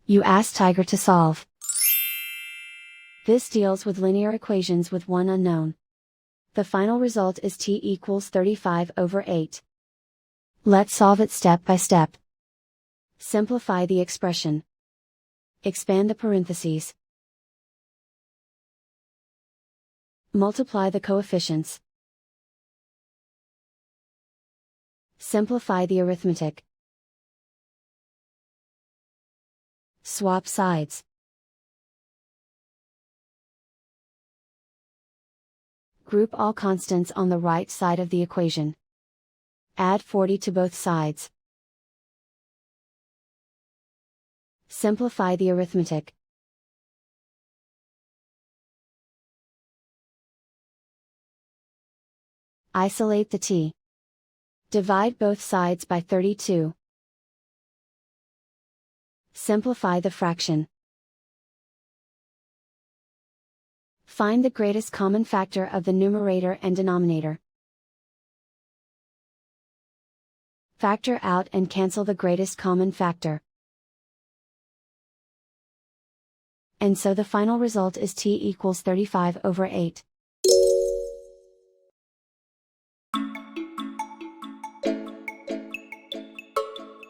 You ask Tiger to solve. This deals with linear equations with one unknown. The final result is t equals 35/8. Let's solve it step by step. Simplify the expression. Expand the parentheses. Multiply the coefficients. Simplify the arithmetic. Swap sides. Group all constants on the right side of the equation. Add 40 to both sides. Simplify the arithmetic. Isolate the t. Divide both sides by 32. Simplify the fraction. Find the greatest common factor of the numerator and denominator. Factor out and cancel the greatest common factor. And so the final result is t equals 35/8.